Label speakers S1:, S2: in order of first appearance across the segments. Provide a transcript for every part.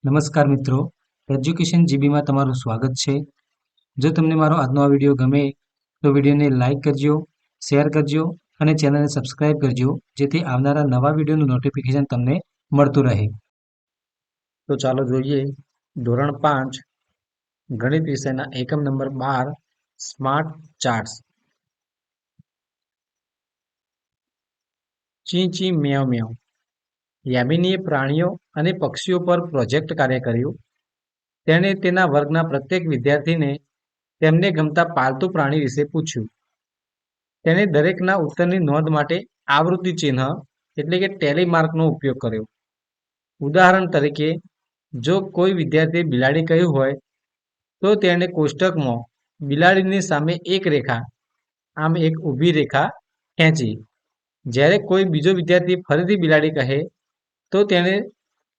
S1: નમસ્કાર મિત્રો, એજ્યુકેશન જીબીમાં તમારું સ્વાગત છે. જો તમને મારો આજનો આ વિડીયો ગમે તો વિડીયોને લાઇક કરજો, શેર કરજો અને ચેનલને સબસ્ક્રાઇબ કરજો, જેથી આવનારા નવા વિડીયોનું નોટિફિકેશન તમને મળતું રહે. તો ચાલો જોઈએ ધોરણ 5 ગણિત વિષયના એકમ નંબર 12 સ્માર્ટ ચાર્ટ્સ. ચી ચી મેવ મેવ. યામિનીએ પ્રાણીઓ અને પક્ષીઓ પર પ્રોજેક્ટ કાર્ય કર્યું. તેણે તેના વર્ગના પ્રત્યેક વિદ્યાર્થીને તેમને ગમતા પાલતુ પ્રાણી વિશે પૂછ્યું. તેણે દરેકના ઉત્તરની નોંધ માટે આવૃત્તિ ચિહ્ન એટલે કે ટેલી માર્કનો ઉપયોગ કર્યો. ઉદાહરણ તરીકે, જો કોઈ વિદ્યાર્થીએ બિલાડી કહ્યું હોય તો તેણે કોષ્ટકમાં બિલાડીની સામે એક રેખા, આમ એક ઊભી રેખા ખેંચી. જ્યારે કોઈ બીજો વિદ્યાર્થી ફરીથી બિલાડી કહે તો તેણે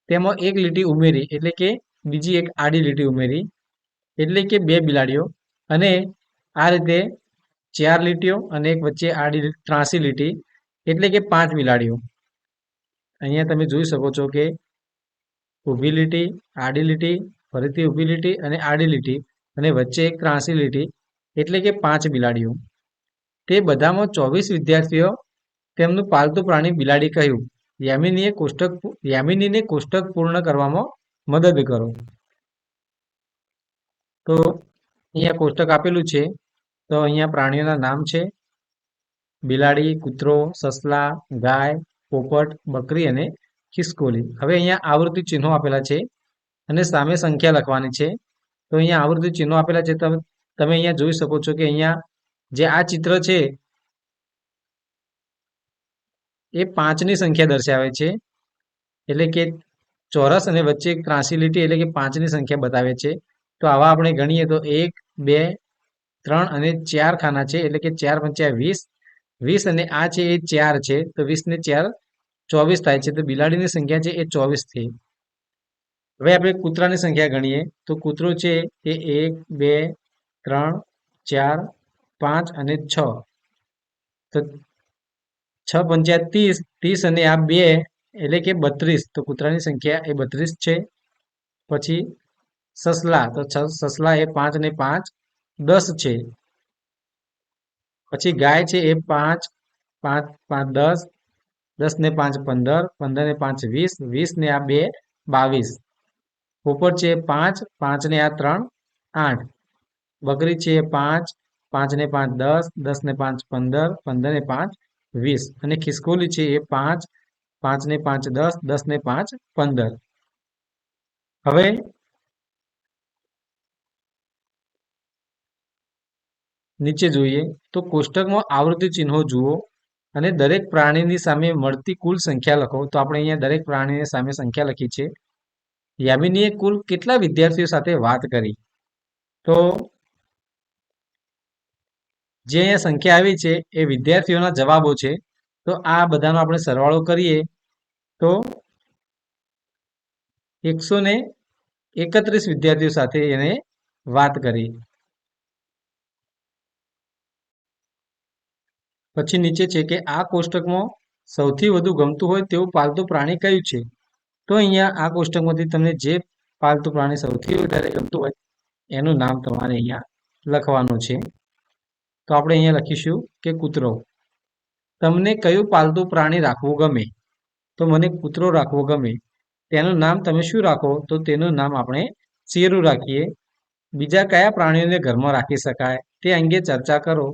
S1: તેમાં એક લીટી ઉમેરી એટલે કે બીજી એક આડી લીટી ઉમેરી એટલે કે 2 બિલાડીઓ, અને આ રીતે 4 લીટીઓ અને એક વચ્ચે આડી ત્રાંસી લીટી એટલે કે 5 બિલાડીઓ. અહીંયા તમે જોઈ શકો છો કે ઊભી લીટી, આડી લીટી, ફરીથી ઊભી લીટી અને આડી લીટી અને વચ્ચે એક ત્રાંસી લીટી એટલે કે 5 બિલાડીઓ. તે બધામાં 24 વિદ્યાર્થીઓ તેમનું પાલતુ પ્રાણી બિલાડી કહ્યું. યામિનીને કોષ્ટક પૂર્ણ કરવામાં મદદ કરો. તો અહીંયા કોષ્ટક આપેલું છે. તો અહીંયા પ્રાણીઓના નામ છે બિલાડી, કૂતરો, સસલા, ગાય, પોપટ, બકરી અને ખિસકોલી. હવે અહીંયા આવૃત્તિ ચિહ્નો આપેલા છે અને સામે સંખ્યા લખવાની છે. તો અહીંયા આવૃત્તિ ચિહ્નો આપેલા છે. તમે અહીંયા જોઈ શકો છો કે અહીંયા જે આ ચિત્ર છે એ 5ની સંખ્યા દર્શાવે છે, એટલે કે ચોરસ અને વચ્ચે એક ત્રાંસી લીટી એટલે કે 5ની સંખ્યા બતાવે છે. તો આવા આપણે ગણીએ તો 1, 2, 3 અને 4 ખાના છે, એટલે કે 4 પંચા 20, 20 અને આ છે એ 4 છે, તો 20 ને 4 24 થાય છે. તો બિલાડીની સંખ્યા છે એ 24 થઈ. હવે આપણે કૂતરાની સંખ્યા ગણીએ તો કૂતરો છે એ 1, 2, 3, 4, 5 અને 6. તો 6 પંચા 30, 30 અને આ 2 એટલે કે 32. તો કૂતરાની સંખ્યા એ 32 છે. પછી સસલા, તો સસલા એ 5 ને 5 10 છે. પછી ગાય છે એ 5, 5, 5, 10, 10 ને 5 15, 15 ને 5 20, 20 ને આ 2 22. પોપટ છે 5, 5 ને આ 3 8. બકરી છે 5, 5 ને 5 10, 10 ને 5 15, 15 ને 5 20. અને ખિસકોલી છે એ 5, 5 ને 5 10, 10 ને 5 15. હવે નીચે જોઈએ તો કોષ્ટકમાં આવૃત્તિ ચિહ્નો જુઓ અને દરેક પ્રાણીની સામે મળતી કુલ સંખ્યા લખો. તો આપણે અહીંયા દરેક પ્રાણીની સામે સંખ્યા લખી છે. યામિનીએ કુલ કેટલા વિદ્યાર્થીઓ સાથે વાત કરી? તો જે અહીંયા સંખ્યા આવી છે એ વિદ્યાર્થીઓના જવાબો છે. તો આ બધાનો આપણે સરવાળો કરીએ તો 131 વિદ્યાર્થીઓ સાથે એને વાત કરી. પછી નીચે છે કે આ કોષ્ટકમાં સૌથી વધુ ગમતું હોય તેવું પાલતુ પ્રાણી કયું છે? તો અહીંયા આ કોષ્ટકમાંથી તમને જે પાલતુ પ્રાણી સૌથી વધારે ગમતું હોય એનું નામ તમારે અહીંયા લખવાનું છે. તો આપણે અહીંયા લખીશું કે કૂતરો. તમને કયું પાલતુ પ્રાણી રાખવું ગમે? તો મને કૂતરો રાખવો ગમે. તેનું નામ તમે શું રાખો? તો તેનું નામ આપણે શેરું રાખીએ. બીજા કયા પ્રાણીઓને ઘરમાં રાખી શકાય તે અંગે ચર્ચા કરો.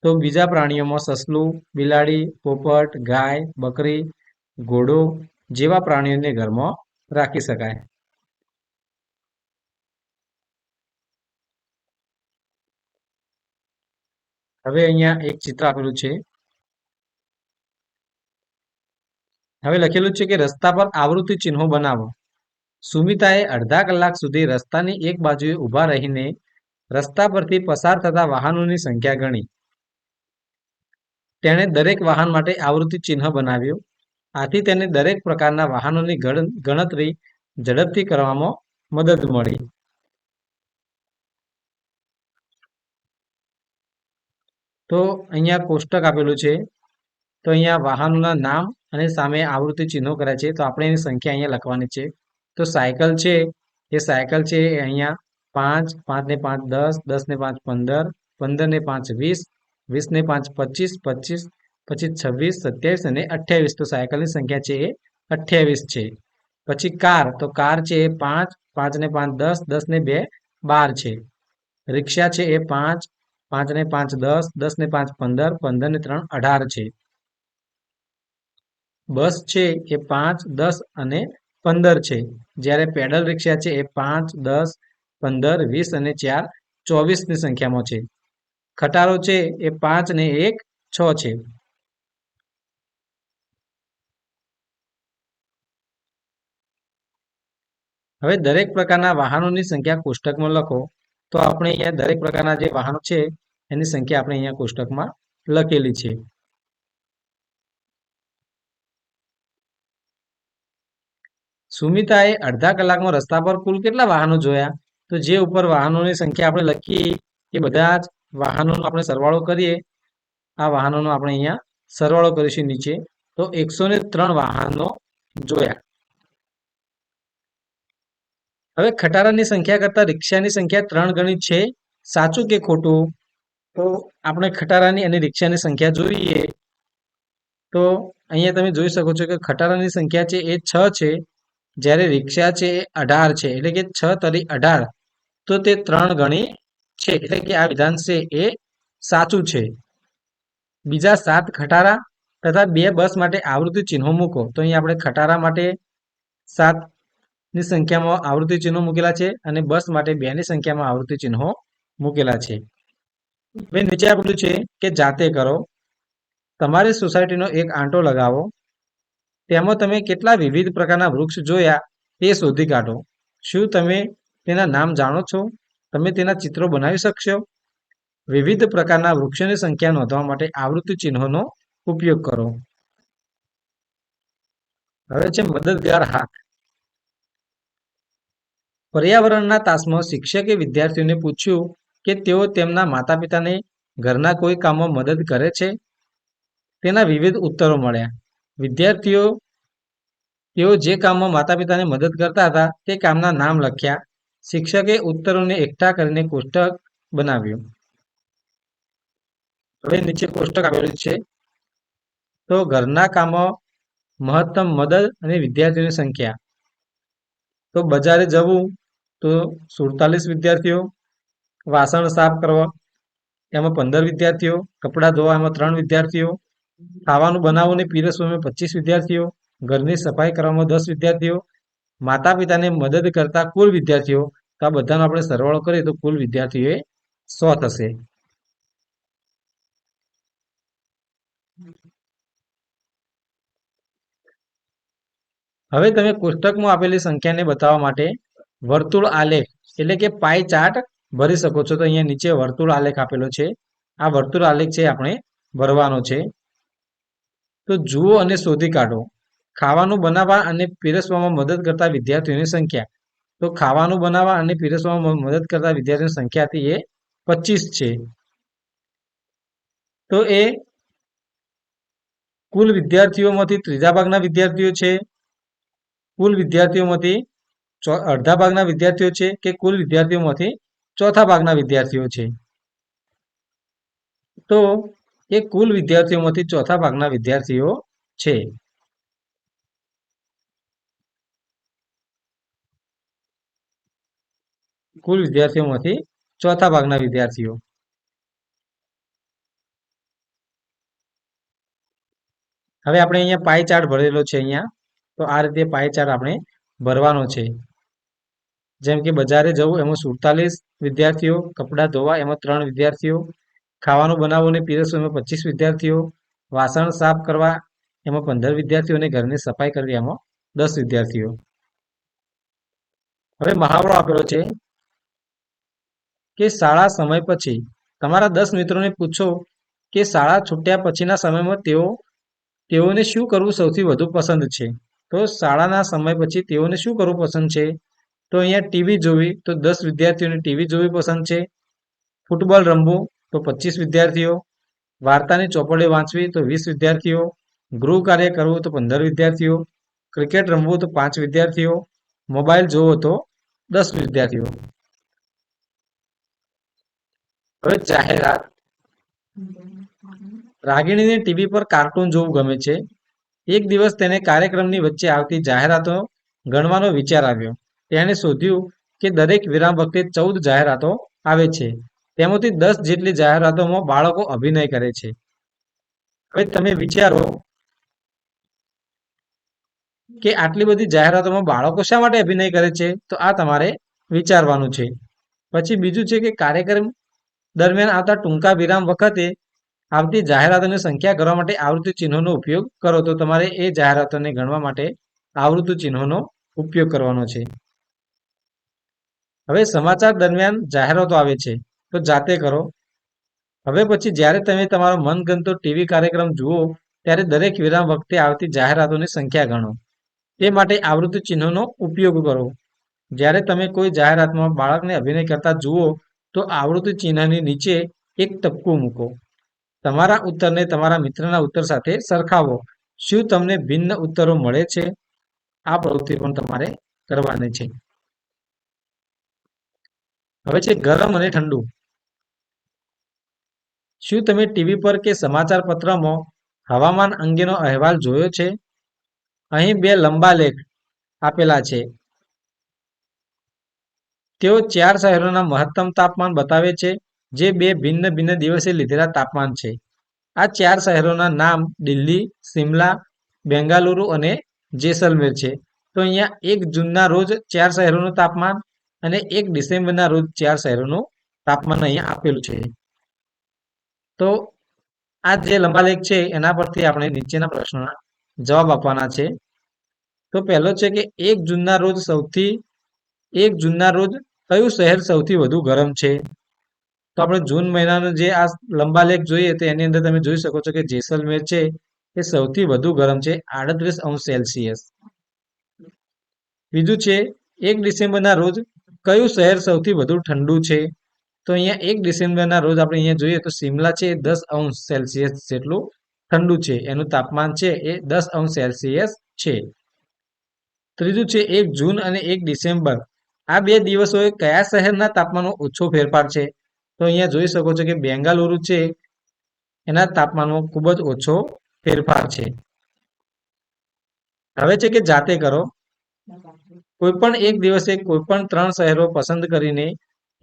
S1: તો બીજા પ્રાણીઓમાં સસલું, બિલાડી, પોપટ, ગાય, બકરી, ઘોડો જેવા પ્રાણીઓને ઘરમાં રાખી શકાય. હવે અહીંયા એક ચિત્ર આપેલું છે. હવે લખેલું છે કે રસ્તા પર આવૃત્તિ ચિહ્નો બનાવો. સુમિતાએ અડધા કલાક સુધી રસ્તાની એક બાજુએ ઊભા રહીને રસ્તા પરથી પસાર થતા વાહનોની સંખ્યા ગણી. તેણે દરેક વાહન માટે આવૃત્તિ ચિહ્ન બનાવ્યું. આથી તેને દરેક પ્રકારના વાહનોની ગણતરી ઝડપથી કરવામાં મદદ મળી. તો અહીંયા કોષ્ટક આપેલું છે. તો અહીંયા વાહનોના નામ અને સામે આવૃત્તિ ચિહ્નો કર્યા છે. તો આપણે એની સંખ્યા અહીંયા લખવાની છે. તો સાયકલ છે એ અહીંયા 5, 5 ને 5 10, 10 ને 5 15, 15 ને 5 20, 20 ને 5 25, 25 પછી 26, 27 અને 28. તો સાયકલની સંખ્યા છે એ 28 છે. પછી કાર, તો કાર છે એ 5, 5 ને 5 10, 10 ને 2 12 છે. રિક્ષા છે એ 5, 5 ને 5 10, 10 ને 5 15, 15 ને 3 18 છે. બસ છે એ 5, 10 અને 15 છે. જ્યારે પેડલ રિક્ષા છે એ 5, 10, 15, 20 અને 4 24ની સંખ્યામાં છે. ખટારો છે એ 5 ને 1 6 છે. હવે દરેક પ્રકારના વાહનોની સંખ્યા કોષ્ટકમાં લખો. તો આપણે અહીંયા દરેક પ્રકારના જે વાહનો છે એની સંખ્યા આપણે અહીંયા કોષ્ટકમાં લખેલી છે. સુમિતાએ અડધા કલાકમાં રસ્તા પર કુલ કેટલા વાહનો જોયા? તો જે ઉપર વાહનોની સંખ્યા આપણે લખીએ એ બધા જ વાહનોનો આપણે સરવાળો કરીએ. આ વાહનોનો આપણે અહીંયા સરવાળો કરીશું નીચે. તો 103 વાહનો જોયા. હવે ખટારાની સંખ્યા કરતા રિક્ષાની સંખ્યા 3 ગણી છે. સાચું કે ખોટું? તો આપણે ખટારાની અને રિક્ષાની સંખ્યા જોઈએ. તો અહીંયા તમે જોઈ શકો છો કે ખટારાની સંખ્યા છે એ 6 છે. જ્યારે રિક્ષા છે એ 18 છે. એટલે કે 6 તરી 18. તો તે 3 ગણી છે. એટલે કે આ વિધાન છે એ સાચું છે. બીજા 7 ખટારા તથા 2 બસ માટે આવૃત્તિ ચિહ્નો મૂકો. તો અહીંયા આપણે ખટારા માટે 7ની સંખ્યામાં આવૃત્તિ ચિહ્નો મૂકેલા છે અને બસ માટે 2ની સંખ્યામાં આવૃત્તિ ચિહ્નો મૂકેલા છે. હવે નીચે આપેલું છે કે જાતે કરો. તમારી સોસાયટીનો એક આંટો લગાવો. તેમાં તમે કેટલા વિવિધ પ્રકારના વૃક્ષ જોયા તે શોધી કાઢો. શું તમે તેના નામ જાણો છો? તમે તેના ચિત્રો બનાવી શકશો? વિવિધ પ્રકારના વૃક્ષોની સંખ્યા નોંધવા માટે આવૃત્તિ ચિહ્નોનો ઉપયોગ કરો. હવે છે મદદગાર હાથ. પર્યાવરણના તાસમાં શિક્ષકે વિદ્યાર્થીઓને પૂછ્યું કે તેઓ તેમના માતા પિતાને ઘરના કોઈ કામમાં મદદ કરે છે. તેના વિવિધ ઉત્તરો મળ્યા. વિદ્યાર્થીઓ તેઓ જે કામમાં માતા પિતાને મદદ કરતા હતા તે કામના નામ લખ્યા. શિક્ષકે ઉત્તરોને એકઠા કરીને કોષ્ટક બનાવ્યું. હવે નીચે કોષ્ટક આવેલું છે. તો ઘરના કામો મહત્તમ મદદ અને વિદ્યાર્થીઓની સંખ્યા. તો બજારે જવું તો 47 વિદ્યાર્થીઓ, વાસણ સાફ કરવા એમાં 15 વિદ્યાર્થીઓ, કપડાં ધોવા એમાં 3 વિદ્યાર્થીઓ, ખાવાનું બનાવવું અને પીરસવામાં 25 વિદ્યાર્થીઓ, ઘરની સફાઈ કરવામાં 10 વિદ્યાર્થીઓ, માતા પિતાને મદદ કરતા કુલ વિદ્યાર્થીઓ. તો આ બધાનો આપણે સરવાળો કરીએ તો કુલ વિદ્યાર્થીઓ એ 100 થશે. હવે તમે કોષ્ટકમાં આપેલી સંખ્યાને બતાવવા માટે વર્તુળ આલેખ એટલે કે પાઈ ચાર્ટ ભરી શકો છો. તો અહીંયા નીચે વર્તુળ આલેખ આપેલો છે. આ વર્તુળ આલેખ છે આપણે ભરવાનો છે. તો જુઓ અને શોધી કાઢો. ખાવાનું બનાવવા અને પીરસવામાં મદદ કરતા વિદ્યાર્થીઓની સંખ્યા. તો ખાવાનું બનાવવા અને પીરસવામાં મદદ કરતા વિદ્યાર્થીઓની સંખ્યાથી એ 25 છે. તો એ કુલ વિદ્યાર્થીઓમાંથી ત્રીજા ભાગના વિદ્યાર્થીઓ છે, કુલ વિદ્યાર્થીઓમાંથી અડધા ભાગના વિદ્યાર્થીઓ છે કે કુલ વિદ્યાર્થીઓમાંથી ચોથા ભાગના વિદ્યાર્થીઓ છે? તો એ કુલ વિદ્યાર્થીઓમાંથી ચોથા ભાગના વિદ્યાર્થીઓ છે. કુલ વિદ્યાર્થીઓમાંથી ચોથા ભાગના વિદ્યાર્થીઓ. હવે આપણે અહીંયા પાઈ ચાર્ટ ભરેલો છે. અહીંયા તો આ રીતે પાઈ ચાર્ટ આપણે ભરવાનો છે. જેમ કે બજારે જવું એમાં 47 વિદ્યાર્થીઓ, કપડાં ધોવા એમાં 3 વિદ્યાર્થીઓ, ખાવાનું બનાવવું અને પીરસવું એમાં 25 વિદ્યાર્થીઓ, વાસણ સાફ કરવા એમાં 15 વિદ્યાર્થીઓ અને ઘરની સફાઈ કરવી એમાં 10 વિદ્યાર્થીઓ. હવે મહાવરો આપેલો છે કે શાળા સમય પછી તમારા 10 મિત્રોને પૂછો કે શાળા છૂટ્યા પછીના સમયમાં તેઓને શું કરવું સૌથી વધુ પસંદ છે? તો શાળાના સમય પછી તેઓને શું કરવું પસંદ છે? તો અહીંયા ટીવી જોવી, તો 10 વિદ્યાર્થીઓને ટીવી જોવી પસંદ છે. ફૂટબોલ રમવું તો 25 વિદ્યાર્થીઓ, વાર્તાની ચોપડી વાંચવી તો 20 વિદ્યાર્થીઓ, ગૃહ કાર્ય કરવું તો 15 વિદ્યાર્થીઓ, ક્રિકેટ રમવું તો 5 વિદ્યાર્થીઓ, મોબાઈલ જોવો તો 10 વિદ્યાર્થીઓ. હવે જાહેરાત. રાગિણીને ટીવી પર કાર્ટૂન જોવું ગમે છે. એક દિવસ તેને કાર્યક્રમની વચ્ચે આવતી જાહેરાતો ગણવાનો વિચાર આવ્યો. તેણે શોધ્યું કે દરેક વિરામ વખતે 14 જાહેરાતો આવે છે. તેમાંથી 10 જેટલી જાહેરાતોમાં બાળકો અભિનય કરે છે. હવે તમે વિચારો કે આટલી બધી જાહેરાતોમાં બાળકો શા માટે અભિનય કરે છે? તો આ તમારે વિચારવાનું છે. પછી બીજું છે કે કાર્યક્રમ દરમિયાન આવતા ટૂંકા વિરામ વખતે આવતી જાહેરાતોની સંખ્યા કરવા માટે આવૃત્તિ ચિહ્નોનો ઉપયોગ કરો. તો તમારે એ જાહેરાતોને ગણવા માટે આવૃત્તિ ચિહ્નોનો ઉપયોગ કરવાનો છે. હવે સમાચાર દરમિયાન જાહેરાતો આવે છે તો જાતે કરો. હવે પછી જ્યારે તમે તમારો મનગમતો ટીવી કાર્યક્રમ જુઓ ત્યારે દરેક વિરામ વખતે આવતી જાહેરાતોની સંખ્યા ગણો. તે માટે આવૃત્તિ ચિહ્નોનો ઉપયોગ કરો. જ્યારે તમે કોઈ જાહેરાતમાં બાળકને અભિનય કરતા જુઓ તો આવૃત્તિ ચિહ્નની નીચે એક ટપકું મૂકો. તમારા ઉત્તરને તમારા મિત્રના ઉત્તર સાથે સરખાવો. શું તમને ભિન્ન ઉત્તરો મળે છે? આ પ્રવૃત્તિ પણ તમારે કરવાની છે. હવે છે ગરમ અને ઠંડુ. શું તમે ટીવી પર કે સમાચાર પત્રમાં હવામાન અંગેનો અહેવાલ જોયો છે? અહીં 2 લંબા લેખ આપેલા છે. તેઓ 4 શહેરોના મહત્તમ તાપમાન બતાવે છે, જે 2 ભિન્ન ભિન્ન દિવસે લીધેલા તાપમાન છે. આ 4 શહેરોના નામ દિલ્હી, શિમલા, બેંગાલુરુ અને જેસલમેર છે. તો અહીંયા 1 જૂનના રોજ 4 શહેરોનું તાપમાન અને 1 ડિસેમ્બરના રોજ 4 શહેરોનું તાપમાન અહીંયા આપેલું છે. તો આ જે લંબાલેખ છે એના પરથી આપણે નીચેના પ્રશ્નોના જવાબ આપવાના છે. તો પહેલો છે કે 1 જૂનના રોજ 1 જૂનના રોજ કયું શહેર સૌથી વધુ ગરમ છે? તો આપણે જૂન મહિનાનો જે આ લંબાલેખ જોઈએ તો એની અંદર તમે જોઈ શકો છો કે જેસલમેર છે એ સૌથી વધુ ગરમ છે, 38°C. બીજું છે 1 ડિસેમ્બરના રોજ કયું શહેર સૌથી વધુ ઠંડુ છે? તો અહીંયા 1 ડિસેમ્બરના રોજ આપણે અહીંયા જોઈએ તો શિમલા છે એ 10°C જેટલું ઠંડુ છે. એનું તાપમાન છે એ 10°C છે. ત્રીજું છે 1 જૂન અને 1 ડિસેમ્બર આ 2 દિવસોએ કયા શહેરના તાપમાનમાં ઓછો ફેરફાર છે? તો અહીંયા જોઈ શકો છો કે બેંગાલુરુ છે એના તાપમાનમાં ખૂબ જ ઓછો ફેરફાર છે. હવે છે કે જાતે કરો. કોઈ પણ એક દિવસે કોઈ પણ 3 શહેરો પસંદ કરીને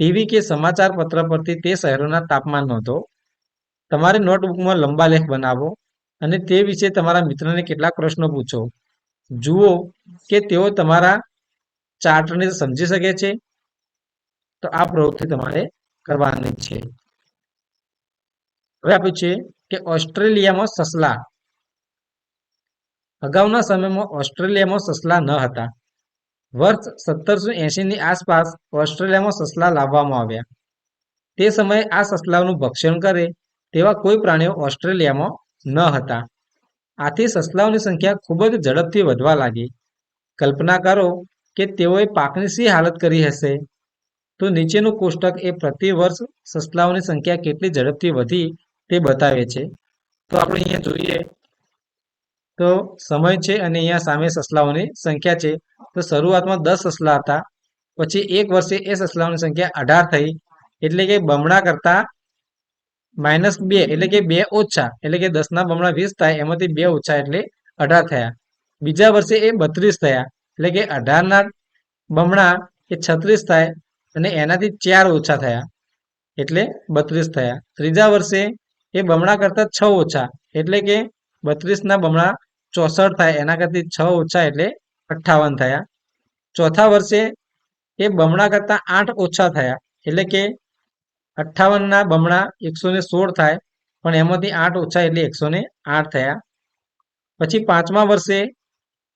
S1: ટીવી કે સમાચાર પત્ર પરથી તે શહેરોના તાપમાન નોંધો. તમારી નોટબુકમાં લંબા લેખ બનાવો અને તે વિશે તમારા મિત્રને કેટલાક પ્રશ્નો પૂછો. જુઓ કે તેઓ તમારા ચાર્ટને સમજી શકે છે. તો આ પ્રવૃત્તિ તમારે કરવાની છે. હવે આપ્યું છે કે ઓસ્ટ્રેલિયામાં સસલા. અગાઉના સમયમાં ઓસ્ટ્રેલિયામાં સસલા ન હતા. વર્ષ 1780ની આસપાસ ઓસ્ટ્રેલિયામાં સસલા લાવવામાં આવ્યા. તે સમયે આ સસલાઓનું ભક્ષણ કરે તેવા કોઈ પ્રાણીઓ ઓસ્ટ્રેલિયામાં ન હતા. આથી સસલાઓની સંખ્યા ખૂબ જ ઝડપથી વધવા લાગી. કલ્પના કરો કે તેઓએ પાકની શી હાલત કરી હશે? તો નીચેનું કોષ્ટક એ પ્રતિ વર્ષ સસલાઓની સંખ્યા કેટલી ઝડપથી વધી તે બતાવે છે. તો આપણે અહીંયા જોઈએ તો સમય છે અને અહીંયા સામે સસલાઓની સંખ્યા છે. તો શરૂઆતમાં 10 સસલા હતા. પછી એક વર્ષે એ સસલાઓની સંખ્યા 18 થઈ. એટલે કે બમણા કરતા -2 એટલે કે 2 ઓછા એટલે કે 10ના બમણા 20 થાય એમાંથી 2 ઓછા એટલે 18 થયા. બીજા વર્ષે એ 32 થયા એટલે કે 18ના બમણા એ 36 થાય અને એનાથી 4 ઓછા થયા એટલે 32 થયા. ત્રીજા વર્ષે એ બમણા કરતા 6 ઓછા એટલે કે 32ના બમણા 64 થાય એના કરતી 6 ઓછા એટલે 58 થયા. ચોથા વર્ષે એ બમણા કરતા 8 ઓછા થયા એટલે કે 58ના બમણા 116 થાય પણ એમાંથી 8 ઓછા એટલે 108 થયા. પછી પાંચમા વર્ષે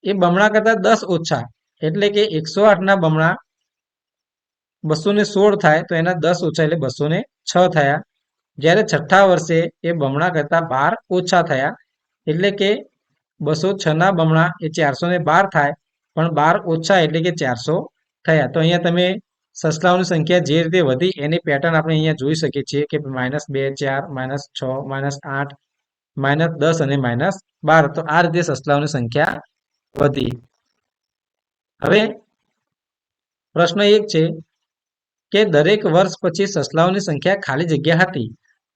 S1: એ બમણા કરતા 10 ઓછા એટલે કે 108ના બમણા 216 થાય તો એના 10 ઓછા એટલે 206 થયા. જ્યારે છઠ્ઠા વર્ષે એ બમણા કરતા 12 ઓછા થયા એટલે કે 206ના બમણા એ 412 થાય પણ 12 ઓછા એટલે કે 400 થયા. તો અહીંયા તમે સસલાઓની સંખ્યા જે રીતે વધી એની પેટર્ન આપણે અહીંયા જોઈ શકીએ છીએ કે -2 4 -6 -8 -10 અને -12. તો આ રીતે સસલાઓની સંખ્યા વધી. હવે પ્રશ્ન 1 છે કે દરેક વર્ષ પછી સસલાઓની સંખ્યા ખાલી જગ્યા હતી,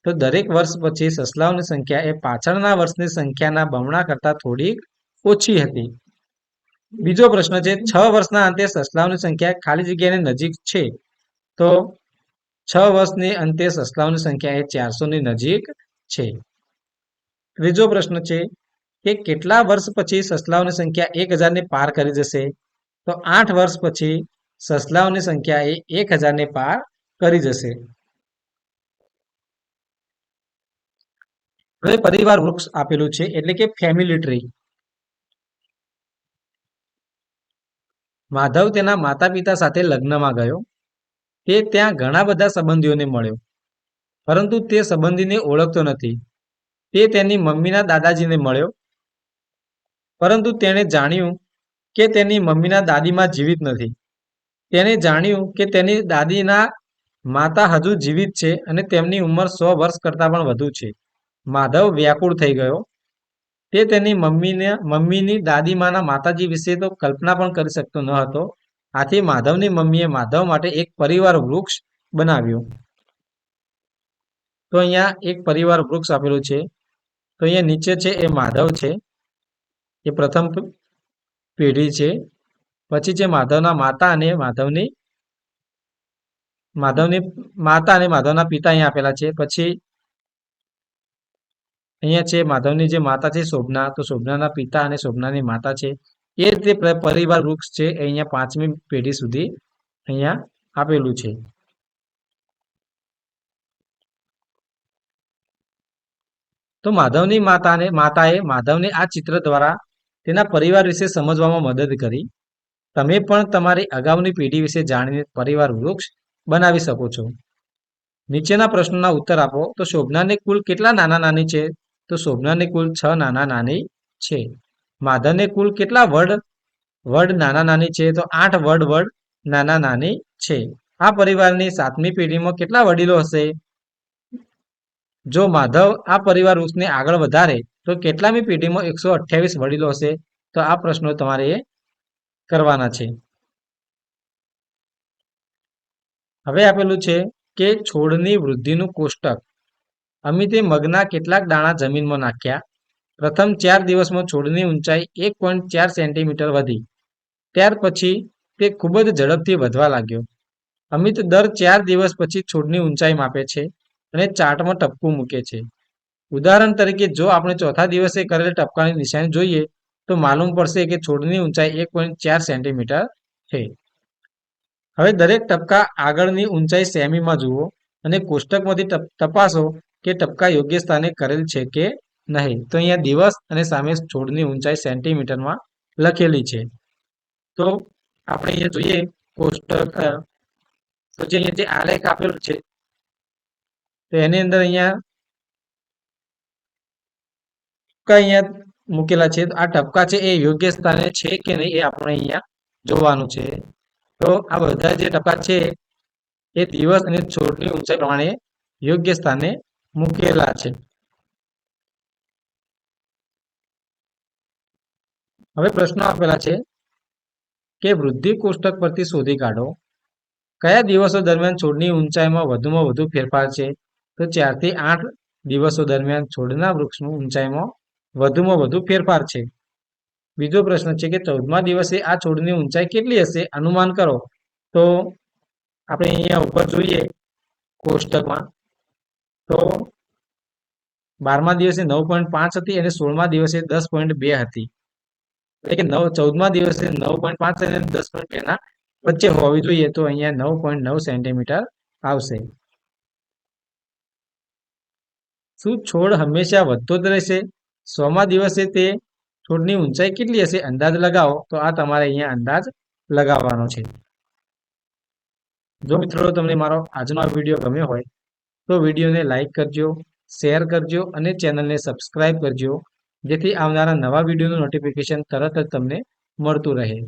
S1: તો દરેક વર્ષ પછી સસલાઓની સંખ્યા એ પાછળના વર્ષની સંખ્યાના બમણા કરતા થોડીક ઓછી હતી. બીજો પ્રશ્ન છે 6 વર્ષના અંતે સસલાઓની સંખ્યા ખાલી જગ્યાની નજીક છે, તો 6 વર્ષની અંતે સસલાઓની સંખ્યા એ 400 ની નજીક છે. ત્રીજો પ્રશ્ન છે કે કેટલા વર્ષ પછી સસલાઓની સંખ્યા 1000 ને પાર કરી જશે, તો 8 વર્ષ પછી સસલાઓની સંખ્યા એ 1000 ને પાર કરી જશે. હવે પરિવાર વૃક્ષ આપેલું છે એટલે કે ફેમિલી ટ્રી. માધવ તેના માતા પિતા સાથે લગ્નમાં ગયો. તે ત્યાં ઘણા બધા સંબંધીઓને મળ્યો, પરંતુ તે સંબંધીને ઓળખતો નથી. તે તેની મમ્મીના દાદાજીને મળ્યો, પરંતુ તેણે જાણ્યું કે તેની મમ્મીના દાદીમાં જીવિત નથી. તેણે જાણ્યું કે તેની દાદીના માતા હજુ જીવિત છે અને તેમની ઉંમર 100 વર્ષ કરતાં પણ વધુ છે. માધવ વ્યાકુળ થઈ ગયો. તે તેની મમ્મીની દાદીમાના માતાજી વિશે તો કલ્પના પણ કરી શકતો ન હતો. આથી માધવની મમ્મીએ માધવ માટે એક પરિવાર વૃક્ષ બનાવ્યું. તો અહીંયા એક પરિવાર વૃક્ષ આપેલું છે. તો અહીંયા નીચે છે એ માધવ છે, એ પ્રથમ પેઢી છે. પછી છે માધવના માતા અને માધવની માતા અને માધવના પિતા અહીંયા આપેલા છે. પછી અહીંયા છે માધવની જે માતા છે શોભના, તો શોભનાના પિતા અને શોભનાની માતા છે. એ રીતે પરિવાર વૃક્ષ છે એ અહીંયા 5મી પેઢી સુધી અહીંયા આપેલું છે. તો માધવની માતાએ માધવને આ ચિત્ર દ્વારા તેના પરિવાર વિશે સમજવામાં મદદ કરી. તમે પણ તમારી અગાઉની પેઢી વિશે જાણીને પરિવાર વૃક્ષ બનાવી શકો છો. નીચેના પ્રશ્નોના ઉત્તર આપો. તો શોભનાને કુલ કેટલા નાના નાની છે, તો શોભનાને કુલ 6 નાના નાની છે. માધવને કુલ કેટલા વડ નાના નાની છે, તો 8 વડ નાના નાની છે. આ પરિવારની 7મી પેઢીમાં કેટલા વડીલો હશે? જો માધવ આ પરિવાર વૃક્ષને આગળ વધારે તો કેટલામી પેઢીમાં 128 વડીલો હશે? તો આ પ્રશ્નો તમારે કરવાના છે. હવે આપેલું છે કે છોડની વૃદ્ધિનું કોષ્ટક. અમિતે મગના કેટલાક દાણા જમીનમાં નાખ્યા. પ્રથમ 4 દિવસમાં છોડની ઊંચાઈ 1.4 સેન્ટીમીટર વધી. ત્યાર પછી તે ખૂબ જ ઝડપથી વધવા લાગ્યો. અમિત દર 4 દિવસ પછી છોડની ઊંચાઈ માપે છે અને ચાર્ટમાં ટપકું મૂકે છે. ઉદાહરણ તરીકે જો આપણે ચોથા દિવસે કરેલ ટપકાની નિશાની જોઈએ તો માલુમ પડશે કે છોડની ઊંચાઈ 1.4 સેન્ટીમીટર છે. હવે દરેક ટપકા આગળની ઊંચાઈ સેમીમાં જુઓ અને કોષ્ટકમાંથી તપાસો કે ટપકા યોગ્ય સ્થાને કરેલ છે કે નહીં. તો અહીંયા દિવસ અને સામે છોડની ઊંચાઈ સેન્ટીમીટરમાં લખેલી છે. તો આપણે અહીંયા જોઈએ કોષ્ટક, તો જે અહીંયા જે આલેખ આપેલું છે તો એની અંદર અહીંયા મૂકેલા છે. આ ટપકા છે એ યોગ્ય સ્થાને છે કે નહીં એ આપણે અહીંયા જોવાનું છે. તો આ બધા જે ટપકા છે એ દિવસ અને છોડની ઊંચાઈ પ્રમાણે યોગ્ય સ્થાને મૂકેલા છે. હવે પ્રશ્નો આપેલા છે કે વૃદ્ધિ કોષ્ટક પરથી શોધી કાઢો કયા દિવસો દરમિયાન છોડની ઊંચાઈમાં વધુમાં વધુ ફેરફાર છે. તો 4 થી 8 દિવસો દરમિયાન છોડના વૃક્ષની ઊંચાઈમાં વધુમાં વધુ ફેરફાર છે. બીજો પ્રશ્ન છે કે 14મા દિવસે આ છોડની ઊંચાઈ કેટલી હશે, અનુમાન કરો. તો આપણે અહીંયા ઉપર જોઈએ કોષ્ટકમાં, તો 12મા દિવસે 9.5 હતી અને 16મા દિવસે 10.2 હતી. એટલે કે 14મા દિવસે 9.5 અને 10.2 ના વચ્ચે હોવી જોઈએ. તો અહીંયા 9.9 સેન્ટીમીટર આવશે. શું છોડ હંમેશા વધતો જ રહેશે? 100મા દિવસે તે છોડની ઊંચાઈ કેટલી હશે, અંદાજ લગાવો. તો આ તમારે અહીંયા અંદાજ લગાવવાનો છે. જો મિત્રો તમને મારો આજનો આ વિડીયો ગમ્યો હોય તો વિડીયોને લાઈક કરજો, શેર કરજો અને ચેનલને સબસ્ક્રાઇબ કરજો, જેથી આવનારા નવા વિડીયોનું નોટિફિકેશન તરત જ તમને મળતું રહે.